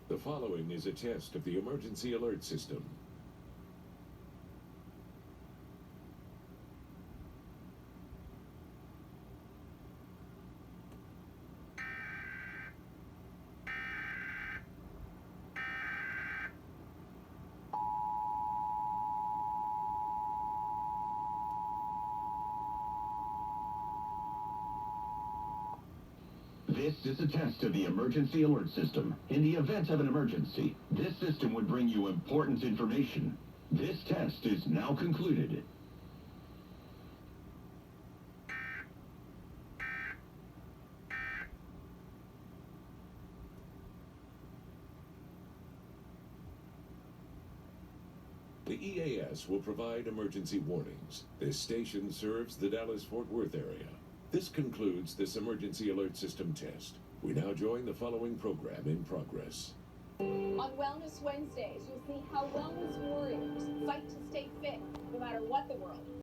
The following is a test of the emergency alert system. This is a test of the emergency alert system. In the event of an emergency, this system would bring you important information. This test is now concluded. The EAS will provide emergency warnings. This station serves the Dallas-Fort Worth area. This concludes this emergency alert system test. We now join the following program in progress. On Wellness Wednesdays, you'll see how wellness warriors fight to stay fit no matter what the world